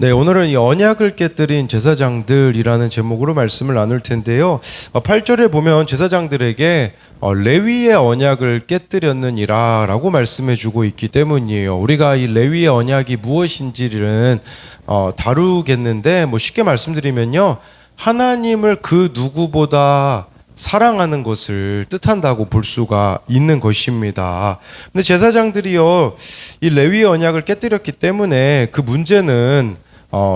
네, 오늘은 이 언약을 깨뜨린 제사장들이라는 제목으로 말씀을 나눌 텐데요. 8절에 보면 제사장들에게 레위의 언약을 깨뜨렸느니라 라고 말씀해 주고 있기 때문이에요. 우리가 이 레위의 언약이 무엇인지를 다루겠는데, 쉽게 말씀드리면요, 하나님을 그 누구보다 사랑하는 것을 뜻한다고 볼 수가 있는 것입니다. 근데 제사장들이요, 이 레위의 언약을 깨뜨렸기 때문에 그 문제는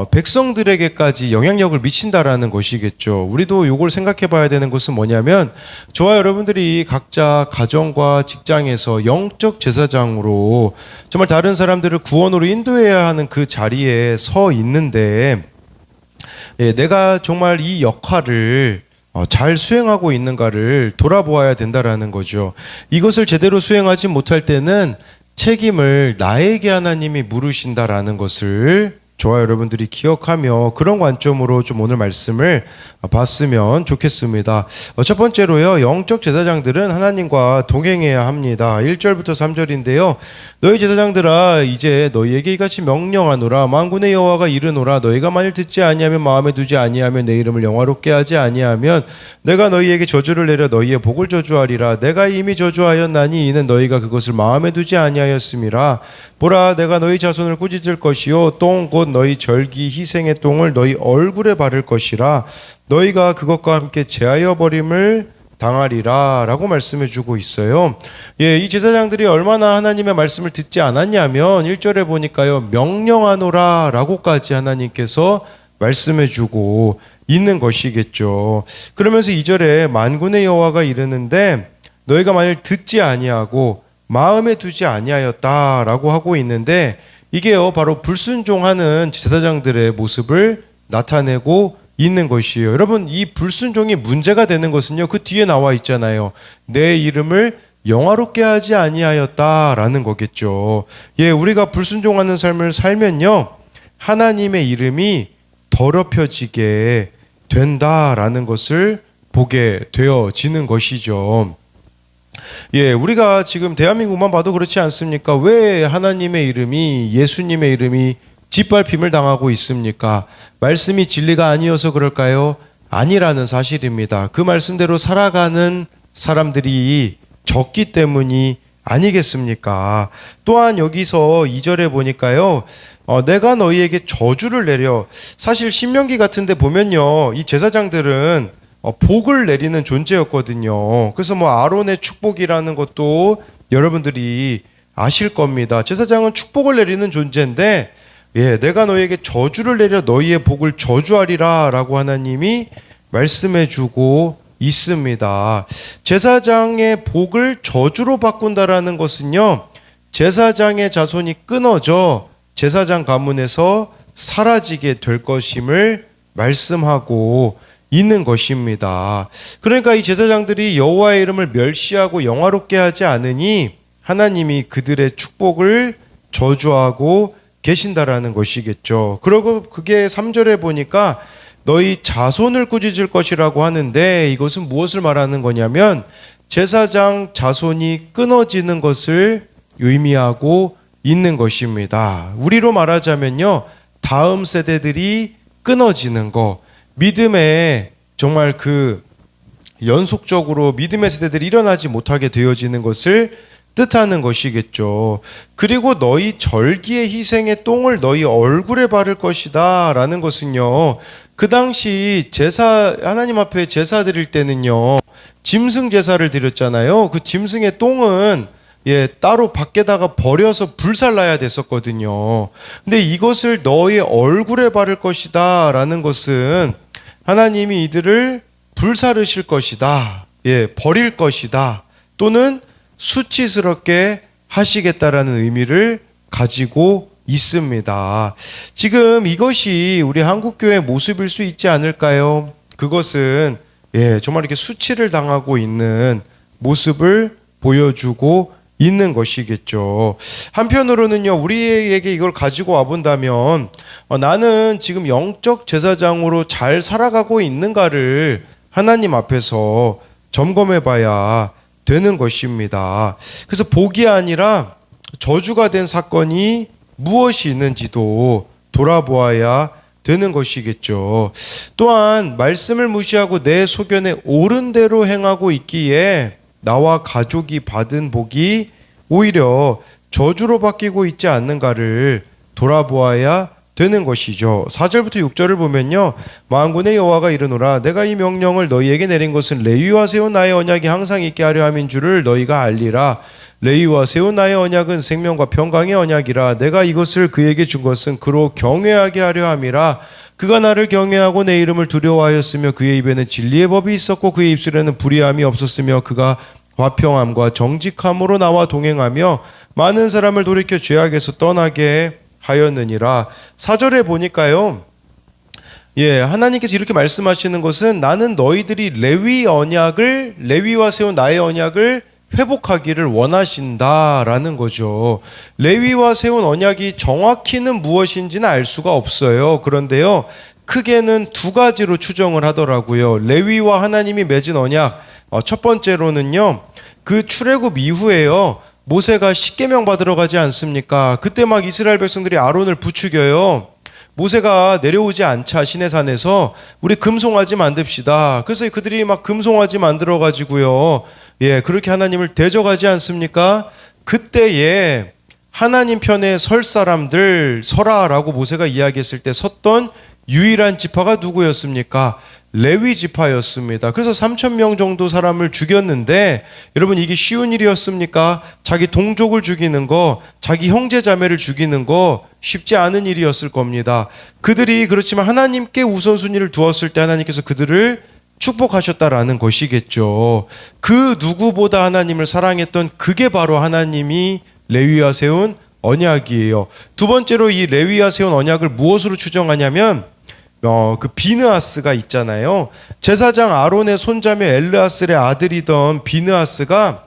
백성들에게까지 영향력을 미친다라는 것이겠죠. 우리도 이걸 생각해 봐야 되는 것은 뭐냐면, 저와 여러분들이 각자 가정과 직장에서 영적 제사장으로 정말 다른 사람들을 구원으로 인도해야 하는 그 자리에 서 있는데, 내가 정말 이 역할을 잘 수행하고 있는가를 돌아보아야 된다라는 거죠. 이것을 제대로 수행하지 못할 때는 책임을 나에게 하나님이 물으신다라는 것을 저와 여러분들이 기억하며 그런 관점으로 좀 오늘 말씀을 봤으면 좋겠습니다. 첫 번째로요, 영적 제사장들은 하나님과 동행해야 합니다. 1절부터 3절인데요. 너희 제사장들아, 이제 너희에게 이같이 명령하노라. 만군의 여호와가 이르노라. 너희가 만일 듣지 아니하면 마음에 두지 아니하면 내 이름을 영화롭게 하지 아니하면 내가 너희에게 저주를 내려 너희의 복을 저주하리라. 내가 이미 저주하였나니 이는 너희가 그것을 마음에 두지 아니하였음이라. 보라, 내가 너희 자손을 꾸짖을 것이요 똥 곧 너희 절기 희생의 똥을 너희 얼굴에 바를 것이라. 너희가 그것과 함께 제하여 버림을 당하리라 라고 말씀해 주고 있어요. 이 제사장들이 얼마나 하나님의 말씀을 듣지 않았냐면 1절에 보니까요, 명령하노라 라고까지 하나님께서 말씀해 주고 있는 것이겠죠. 그러면서 2절에 만군의 여호와가 이르는데 너희가 만일 듣지 아니하고 마음에 두지 아니하였다라고 하고 있는데, 이게요 바로 불순종하는 제사장들의 모습을 나타내고 있는 것이에요. 여러분, 이 불순종이 문제가 되는 것은요, 그 뒤에 나와 있잖아요. 내 이름을 영화롭게 하지 아니하였다라는 거겠죠. 우리가 불순종하는 삶을 살면요, 하나님의 이름이 더럽혀지게 된다라는 것을 보게 되어지는 것이죠. 우리가 지금 대한민국만 봐도 그렇지 않습니까? 왜 하나님의 이름이, 예수님의 이름이 짓밟힘을 당하고 있습니까? 말씀이 진리가 아니어서 그럴까요? 아니라는 사실입니다. 그 말씀대로 살아가는 사람들이 적기 때문이 아니겠습니까? 또한 여기서 2절에 보니까요, 내가 너희에게 저주를 내려. 사실 신명기 같은 데 보면요, 이 제사장들은 복을 내리는 존재였거든요. 그래서 아론의 축복이라는 것도 여러분들이 아실 겁니다. 제사장은 축복을 내리는 존재인데, 내가 너희에게 저주를 내려 너희의 복을 저주하리라 라고 하나님이 말씀해 주고 있습니다. 제사장의 복을 저주로 바꾼다라는 것은요, 제사장의 자손이 끊어져 제사장 가문에서 사라지게 될 것임을 말씀하고 있는 것입니다. 그러니까 이 제사장들이 여호와의 이름을 멸시하고 영화롭게 하지 않으니 하나님이 그들의 축복을 저주하고 계신다라는 것이겠죠. 그리고 그게 3절에 보니까 너희 자손을 꾸짖을 것이라고 하는데, 이것은 무엇을 말하는 거냐면 제사장 자손이 끊어지는 것을 의미하고 있는 것입니다. 우리로 말하자면요, 다음 세대들이 끊어지는 거, 믿음에 정말 그 연속적으로 믿음의 세대들이 일어나지 못하게 되어지는 것을 뜻하는 것이겠죠. 그리고 너희 절기의 희생의 똥을 너희 얼굴에 바를 것이다 라는 것은요, 그 당시 하나님 앞에 제사 드릴 때는요, 짐승 제사를 드렸잖아요. 그 짐승의 똥은 따로 밖에다가 버려서 불살라야 됐었거든요. 근데 이것을 너희 얼굴에 바를 것이다 라는 것은 하나님이 이들을 불사르실 것이다, 버릴 것이다, 또는 수치스럽게 하시겠다라는 의미를 가지고 있습니다. 지금 이것이 우리 한국교회의 모습일 수 있지 않을까요? 그것은 정말 이렇게 수치를 당하고 있는 모습을 보여주고 있는 것이겠죠. 한편으로는요, 우리에게 이걸 가지고 와본다면 나는 지금 영적 제사장으로 잘 살아가고 있는가를 하나님 앞에서 점검해 봐야 되는 것입니다. 그래서 복이 아니라 저주가 된 사건이 무엇이 있는지도 돌아보아야 되는 것이겠죠. 또한 말씀을 무시하고 내 소견에 옳은 대로 행하고 있기에 나와 가족이 받은 복이 오히려 저주로 바뀌고 있지 않는가를 돌아보아야 되는 것이죠. 4절부터 6절을 보면요, 만군의 여호와가 이르노라 내가 이 명령을 너희에게 내린 것은 레위와 세운 나의 언약이 항상 있게 하려 함인 줄을 너희가 알리라. 레위와 세운 나의 언약은 생명과 평강의 언약이라. 내가 이것을 그에게 준 것은 그로 경외하게 하려 함이라. 그가 나를 경외하고 내 이름을 두려워하였으며 그의 입에는 진리의 법이 있었고 그의 입술에는 불의함이 없었으며 그가 화평함과 정직함으로 나와 동행하며 많은 사람을 돌이켜 죄악에서 떠나게 하였느니라. 4절에 보니까요, 하나님께서 이렇게 말씀하시는 것은 나는 너희들이 레위와 세운 나의 언약을 회복하기를 원하신다라는 거죠. 레위와 세운 언약이 정확히는 무엇인지는 알 수가 없어요. 그런데요, 크게는 두 가지로 추정을 하더라고요. 레위와 하나님이 맺은 언약, 첫 번째로는요, 그 출애굽 이후에요, 모세가 십계명 받으러 가지 않습니까? 그때 막 이스라엘 백성들이 아론을 부추겨요. 모세가 내려오지 않자 시내산에서 우리 금송아지 만듭시다. 그래서 그들이 막 금송아지 만들어 가지고요, 그렇게 하나님을 대적하지 않습니까? 그때에 하나님 편에 설 사람들 서라라고 모세가 이야기했을 때 섰던 유일한 지파가 누구였습니까? 레위 지파였습니다. 그래서 3,000명 정도 사람을 죽였는데, 여러분 이게 쉬운 일이었습니까? 자기 동족을 죽이는 거, 자기 형제 자매를 죽이는 거 쉽지 않은 일이었을 겁니다. 그들이 그렇지만 하나님께 우선순위를 두었을 때 하나님께서 그들을 축복하셨다라는 것이겠죠. 그 누구보다 하나님을 사랑했던 그게 바로 하나님이 레위와 세운 언약이에요. 두 번째로 이 레위와 세운 언약을 무엇으로 추정하냐면 그 비느하스가 있잖아요. 제사장 아론의 손자며 엘르아슬의 아들이던 비느하스가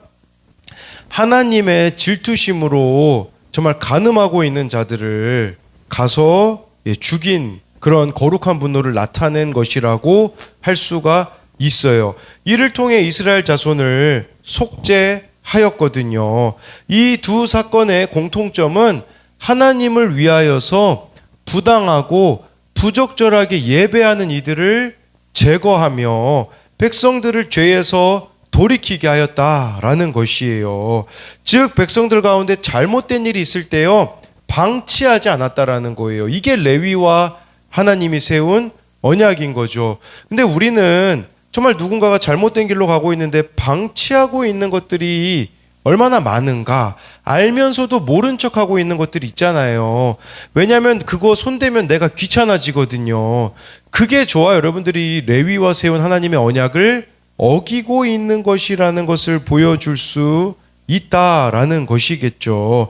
하나님의 질투심으로 정말 간음하고 있는 자들을 가서 죽인 그런 거룩한 분노를 나타낸 것이라고 할 수가 있어요. 이를 통해 이스라엘 자손을 속죄하였거든요. 이 두 사건의 공통점은 하나님을 위하여서 부당하고 부적절하게 예배하는 이들을 제거하며 백성들을 죄에서 돌이키게 하였다라는 것이에요. 즉 백성들 가운데 잘못된 일이 있을 때요, 방치하지 않았다라는 거예요. 이게 레위와 하나님이 세운 언약인 거죠. 근데 우리는 정말 누군가가 잘못된 길로 가고 있는데 방치하고 있는 것들이 얼마나 많은가, 알면서도 모른 척하고 있는 것들이 있잖아요. 왜냐하면 그거 손대면 내가 귀찮아지거든요. 그게 좋아요. 여러분들이 레위와 세운 하나님의 언약을 어기고 있는 것이라는 것을 보여줄 수 있다라는 것이겠죠.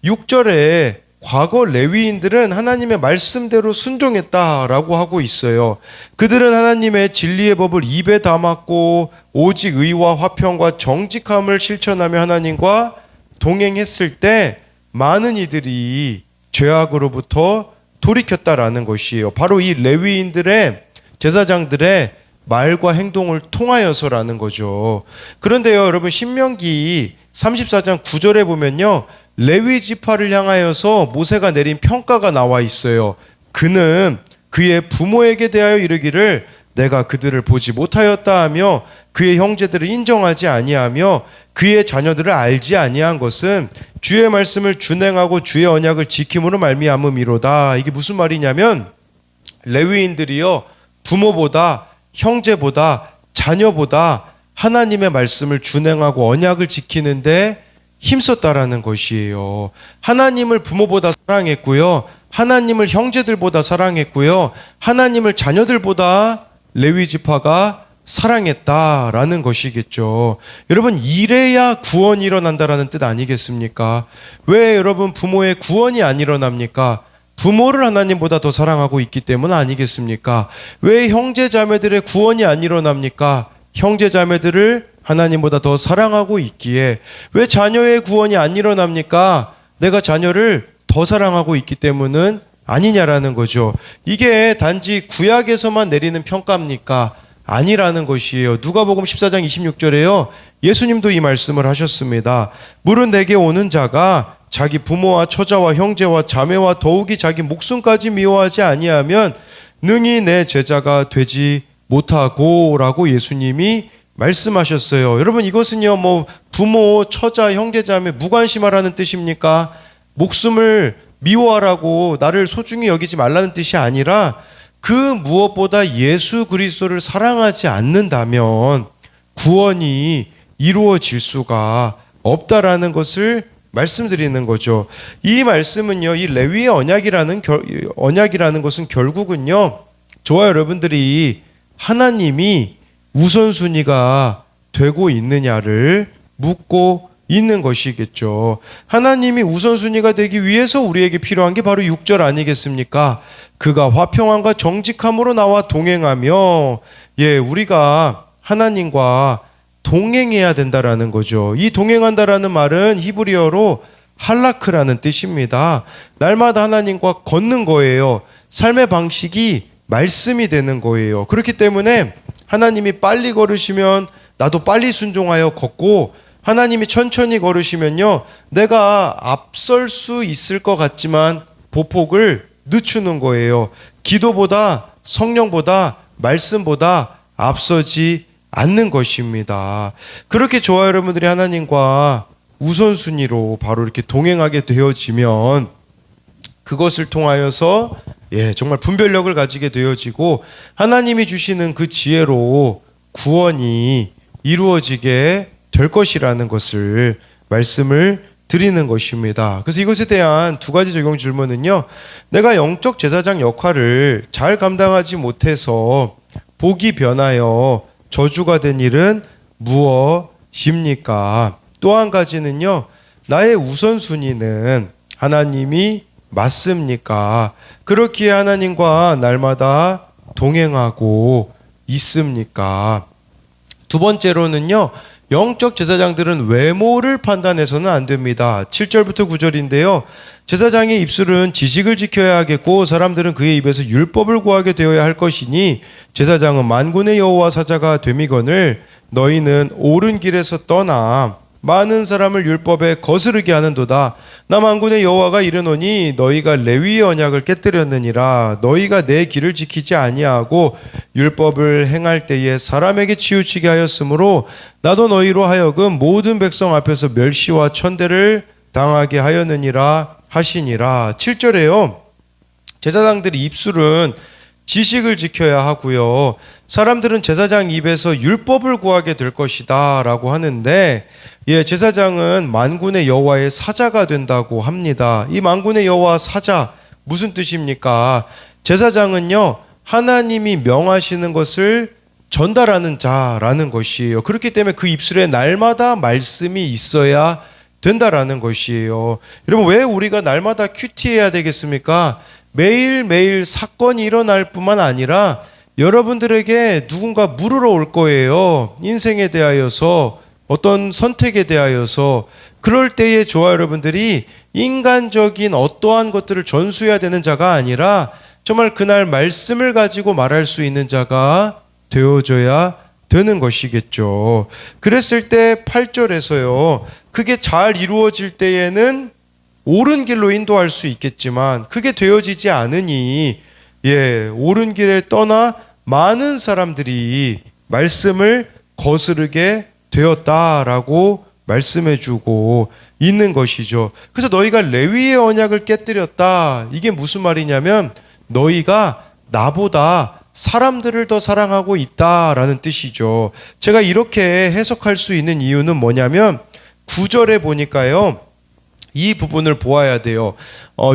6절에 과거 레위인들은 하나님의 말씀대로 순종했다라고 하고 있어요. 그들은 하나님의 진리의 법을 입에 담았고 오직 의와 화평과 정직함을 실천하며 하나님과 동행했을 때 많은 이들이 죄악으로부터 돌이켰다라는 것이에요. 바로 이 레위인들의, 제사장들의 말과 행동을 통하여서라는 거죠. 그런데요, 여러분 신명기 34장 9절에 보면요, 레위 지파를 향하여서 모세가 내린 평가가 나와 있어요. 그는 그의 부모에게 대하여 이르기를 내가 그들을 보지 못하였다 하며 그의 형제들을 인정하지 아니하며 그의 자녀들을 알지 아니한 것은 주의 말씀을 준행하고 주의 언약을 지킴으로 말미암음이로다. 이게 무슨 말이냐면 레위인들이요, 부모보다 형제보다 자녀보다 하나님의 말씀을 준행하고 언약을 지키는데 힘썼다라는 것이에요. 하나님을 부모보다 사랑했고요, 하나님을 형제들보다 사랑했고요, 하나님을 자녀들보다 레위 지파가 사랑했다라는 것이겠죠. 여러분 이래야 구원이 일어난다라는 뜻 아니겠습니까? 왜 여러분 부모의 구원이 안 일어납니까? 부모를 하나님보다 더 사랑하고 있기 때문 아니겠습니까? 왜 형제 자매들의 구원이 안 일어납니까? 형제 자매들을 하나님보다 더 사랑하고 있기에. 왜 자녀의 구원이 안 일어납니까? 내가 자녀를 더 사랑하고 있기 때문은 아니냐라는 거죠. 이게 단지 구약에서만 내리는 평가입니까? 아니라는 것이에요. 누가복음 14장 26절에요. 예수님도 이 말씀을 하셨습니다. 물은 내게 오는 자가 자기 부모와 처자와 형제와 자매와 더욱이 자기 목숨까지 미워하지 아니하면 능히 내 제자가 되지 못하고라고 예수님이 말씀하셨어요. 여러분, 이것은요, 부모, 처자, 형제, 자매 무관심하라는 뜻입니까? 목숨을 미워하라고, 나를 소중히 여기지 말라는 뜻이 아니라 그 무엇보다 예수 그리스도를 사랑하지 않는다면 구원이 이루어질 수가 없다라는 것을 말씀드리는 거죠. 이 말씀은요, 이 레위의 언약이라는 것은 결국은요, 저와 여러분들이 하나님이 우선순위가 되고 있느냐를 묻고 있는 것이겠죠. 하나님이 우선순위가 되기 위해서 우리에게 필요한 게 바로 6절 아니겠습니까? 그가 화평함과 정직함으로 나와 동행하며, 우리가 하나님과 동행해야 된다라는 거죠. 이 동행한다라는 말은 히브리어로 할라크라는 뜻입니다. 날마다 하나님과 걷는 거예요. 삶의 방식이 말씀이 되는 거예요. 그렇기 때문에 하나님이 빨리 걸으시면 나도 빨리 순종하여 걷고, 하나님이 천천히 걸으시면요, 내가 앞설 수 있을 것 같지만 보폭을 늦추는 거예요. 기도보다, 성령보다, 말씀보다 앞서지 않는 것입니다. 그렇게 저와 여러분들이 하나님과 우선순위로 바로 이렇게 동행하게 되어지면 그것을 통하여서 정말 분별력을 가지게 되어지고 하나님이 주시는 그 지혜로 구원이 이루어지게 될 것이라는 것을 말씀을 드리는 것입니다. 그래서 이것에 대한 두 가지 적용 질문은요, 내가 영적 제사장 역할을 잘 감당하지 못해서 복이 변하여 저주가 된 일은 무엇입니까? 또 한 가지는요, 나의 우선순위는 하나님이 맞습니까? 그렇기에 하나님과 날마다 동행하고 있습니까? 두 번째로는요, 영적 제사장들은 외모를 판단해서는 안 됩니다. 7절부터 9절인데요. 제사장의 입술은 지식을 지켜야 하겠고 사람들은 그의 입에서 율법을 구하게 되어야 할 것이니 제사장은 만군의 여호와 사자가 됨이거늘 너희는 옳은 길에서 떠나 많은 사람을 율법에 거스르게 하는도다. 나 만군의 여호와가 이르노니 너희가 레위의 언약을 깨뜨렸느니라. 너희가 내 길을 지키지 아니하고 율법을 행할 때에 사람에게 치우치게 하였으므로 나도 너희로 하여금 모든 백성 앞에서 멸시와 천대를 당하게 하였느니라 하시니라. 7절에요. 제사장들의 입술은 지식을 지켜야 하고요. 사람들은 제사장 입에서 율법을 구하게 될 것이다 라고 하는데, 제사장은 만군의 여호와의 사자가 된다고 합니다. 이 만군의 여호와 사자 무슨 뜻입니까? 제사장은요, 하나님이 명하시는 것을 전달하는 자라는 것이에요. 그렇기 때문에 그 입술에 날마다 말씀이 있어야 된다라는 것이에요. 여러분, 왜 우리가 날마다 큐티해야 되겠습니까? 매일매일 사건이 일어날 뿐만 아니라 여러분들에게 누군가 물으러 올 거예요. 인생에 대하여서, 어떤 선택에 대하여서. 그럴 때에 저와 여러분들이 인간적인 어떠한 것들을 전수해야 되는 자가 아니라 정말 그날 말씀을 가지고 말할 수 있는 자가 되어줘야 되는 것이겠죠. 그랬을 때 8절에서요, 그게 잘 이루어질 때에는 옳은 길로 인도할 수 있겠지만 그게 되어지지 않으니 옳은 길에 떠나 많은 사람들이 말씀을 거스르게 되었다라고 말씀해주고 있는 것이죠. 그래서 너희가 레위의 언약을 깨뜨렸다. 이게 무슨 말이냐면 너희가 나보다 사람들을 더 사랑하고 있다라는 뜻이죠. 제가 이렇게 해석할 수 있는 이유는 뭐냐면 9절에 보니까요, 이 부분을 보아야 돼요.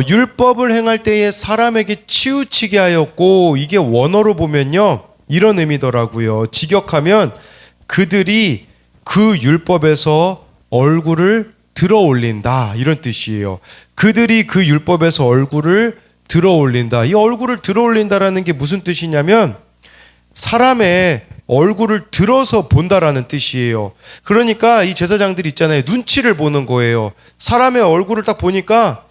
율법을 행할 때에 사람에게 치우치게 하였고, 이게 원어로 보면요 이런 의미더라고요. 직역하면 그들이 그 율법에서 얼굴을 들어 올린다, 이런 뜻이에요. 그들이 그 율법에서 얼굴을 들어 올린다. 이 얼굴을 들어 올린다라는 게 무슨 뜻이냐면 사람의 얼굴을 들어서 본다라는 뜻이에요. 그러니까 이 제사장들 있잖아요, 눈치를 보는 거예요. 사람의 얼굴을 딱 보니까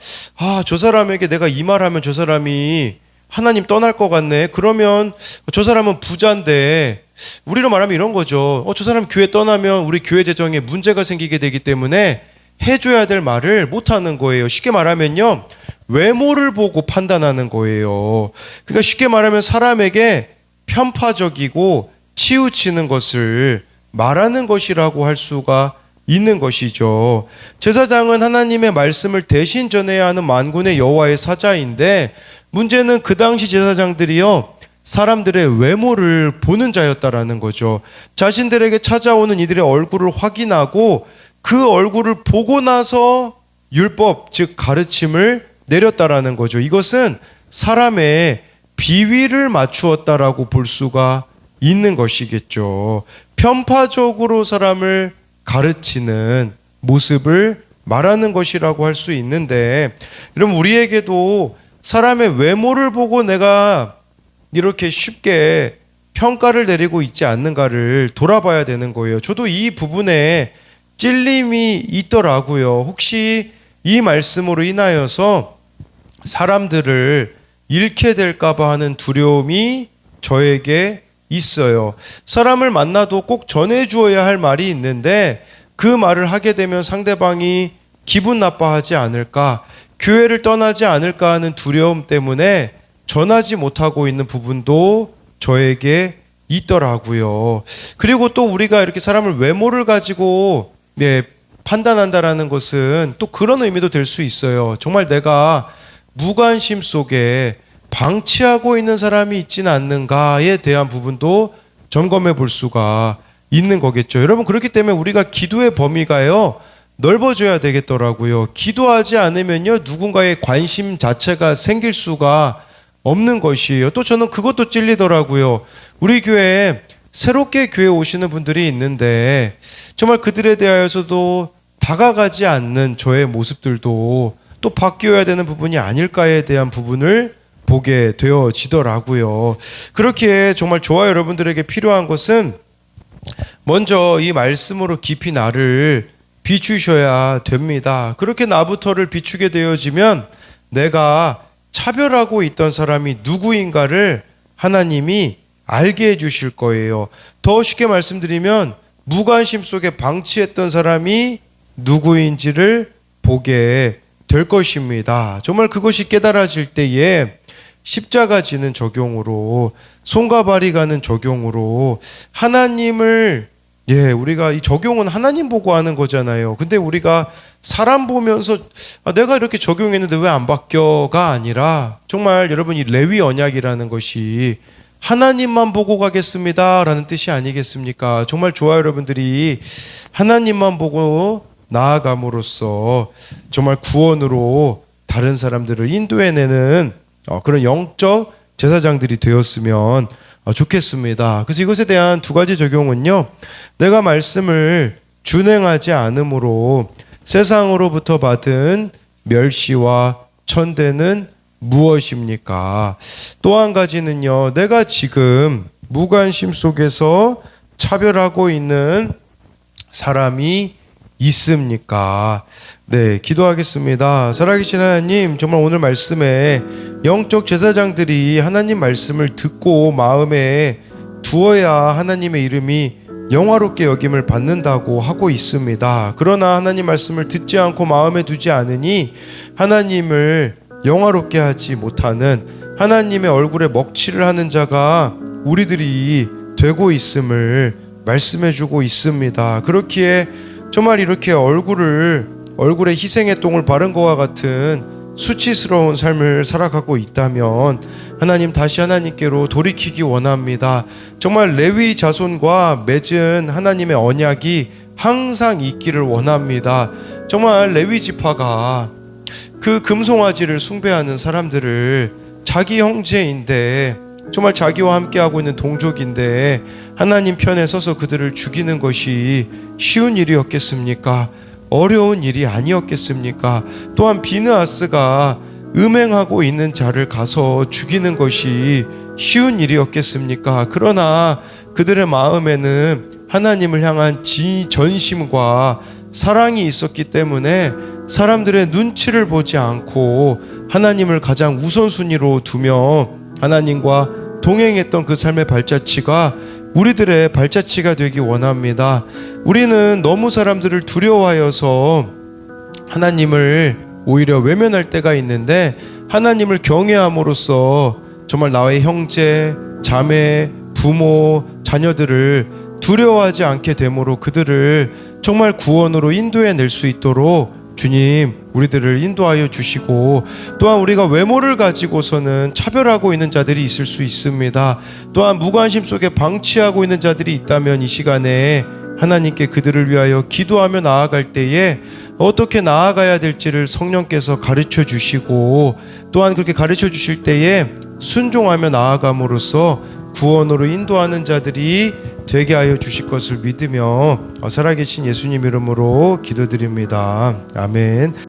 저 사람에게 내가 이 말하면 저 사람이 하나님 떠날 것 같네. 그러면 저 사람은 부자인데, 우리로 말하면 이런 거죠. 저 사람 교회 떠나면 우리 교회 재정에 문제가 생기게 되기 때문에 해줘야 될 말을 못하는 거예요. 쉽게 말하면요, 외모를 보고 판단하는 거예요. 그러니까 쉽게 말하면 사람에게 편파적이고 치우치는 것을 말하는 것이라고 할 수가 있는 것이죠. 제사장은 하나님의 말씀을 대신 전해야 하는 만군의 여호와의 사자인데, 문제는 그 당시 제사장들이요, 사람들의 외모를 보는 자였다라는 거죠. 자신들에게 찾아오는 이들의 얼굴을 확인하고 그 얼굴을 보고 나서 율법, 즉 가르침을 내렸다라는 거죠. 이것은 사람의 비위를 맞추었다라고 볼 수가 있는 것이겠죠. 편파적으로 사람을 가르치는 모습을 말하는 것이라고 할 수 있는데, 여러분, 우리에게도 사람의 외모를 보고 내가 이렇게 쉽게 평가를 내리고 있지 않는가를 돌아봐야 되는 거예요. 저도 이 부분에 찔림이 있더라고요. 혹시 이 말씀으로 인하여서 사람들을 잃게 될까봐 하는 두려움이 저에게 있어요. 사람을 만나도 꼭 전해주어야 할 말이 있는데 그 말을 하게 되면 상대방이 기분 나빠하지 않을까, 교회를 떠나지 않을까 하는 두려움 때문에 전하지 못하고 있는 부분도 저에게 있더라고요. 그리고 또 우리가 이렇게 사람을 외모를 가지고 판단한다라는 것은 또 그런 의미도 될 수 있어요. 정말 내가 무관심 속에 방치하고 있는 사람이 있지는 않는가에 대한 부분도 점검해 볼 수가 있는 거겠죠. 여러분, 그렇기 때문에 우리가 기도의 범위가요, 넓어져야 되겠더라고요. 기도하지 않으면요, 누군가의 관심 자체가 생길 수가 없는 것이에요. 또 저는 그것도 찔리더라고요. 우리 교회에 새롭게 교회 오시는 분들이 있는데 정말 그들에 대하여서도 다가가지 않는 저의 모습들도 또 바뀌어야 되는 부분이 아닐까에 대한 부분을 보게 되어지더라고요. 그렇기에 정말 저와 여러분들에게 필요한 것은 먼저 이 말씀으로 깊이 나를 비추셔야 됩니다. 그렇게 나부터를 비추게 되어지면 내가 차별하고 있던 사람이 누구인가를 하나님이 알게 해주실 거예요. 더 쉽게 말씀드리면 무관심 속에 방치했던 사람이 누구인지를 보게 될 것입니다. 정말 그것이 깨달아질 때에 십자가 지는 적용으로, 손과 발이 가는 적용으로 하나님을, 우리가 이 적용은 하나님 보고 하는 거잖아요. 근데 우리가 사람 보면서 내가 이렇게 적용했는데 왜 안 바뀌어가 아니라, 정말 여러분, 이 레위 언약이라는 것이 하나님만 보고 가겠습니다 라는 뜻이 아니겠습니까? 정말 저와 여러분들이 하나님만 보고 나아감으로써 정말 구원으로 다른 사람들을 인도해내는 그런 영적 제사장들이 되었으면 좋겠습니다. 그래서 이것에 대한 두 가지 적용은요, 내가 말씀을 준행하지 않음으로 세상으로부터 받은 멸시와 천대는 무엇입니까? 또 한 가지는요, 내가 지금 무관심 속에서 차별하고 있는 사람이 있습니까? 기도하겠습니다. 살아계신 하나님, 정말 오늘 말씀에 영적 제사장들이 하나님 말씀을 듣고 마음에 두어야 하나님의 이름이 영화롭게 여김을 받는다고 하고 있습니다. 그러나 하나님 말씀을 듣지 않고 마음에 두지 않으니 하나님을 영화롭게 하지 못하는, 하나님의 얼굴에 먹칠을 하는 자가 우리들이 되고 있음을 말씀해주고 있습니다. 그렇기에 정말 이렇게 얼굴에 희생의 똥을 바른 것과 같은 수치스러운 삶을 살아가고 있다면 하나님, 다시 하나님께로 돌이키기 원합니다. 정말 레위 자손과 맺은 하나님의 언약이 항상 있기를 원합니다. 정말 레위 지파가 그 금송아지를 숭배하는 사람들을 자기 형제인데, 정말 자기와 함께하고 있는 동족인데 하나님 편에 서서 그들을 죽이는 것이 쉬운 일이었겠습니까? 어려운 일이 아니었겠습니까? 또한 비느하스가 음행하고 있는 자를 가서 죽이는 것이 쉬운 일이었겠습니까? 그러나 그들의 마음에는 하나님을 향한 전심과 사랑이 있었기 때문에 사람들의 눈치를 보지 않고 하나님을 가장 우선순위로 두며 하나님과 동행했던 그 삶의 발자취가 우리들의 발자취가 되기 원합니다. 우리는 너무 사람들을 두려워하여서 하나님을 오히려 외면할 때가 있는데 하나님을 경외함으로써 정말 나의 형제, 자매, 부모, 자녀들을 두려워하지 않게 되므로 그들을 정말 구원으로 인도해 낼 수 있도록 주님 우리들을 인도하여 주시고, 또한 우리가 외모를 가지고서는 차별하고 있는 자들이 있을 수 있습니다. 또한 무관심 속에 방치하고 있는 자들이 있다면 이 시간에 하나님께 그들을 위하여 기도하며 나아갈 때에 어떻게 나아가야 될지를 성령께서 가르쳐 주시고, 또한 그렇게 가르쳐 주실 때에 순종하며 나아감으로써 구원으로 인도하는 자들이 되게 하여 주실 것을 믿으며 살아계신 예수님 이름으로 기도드립니다. 아멘.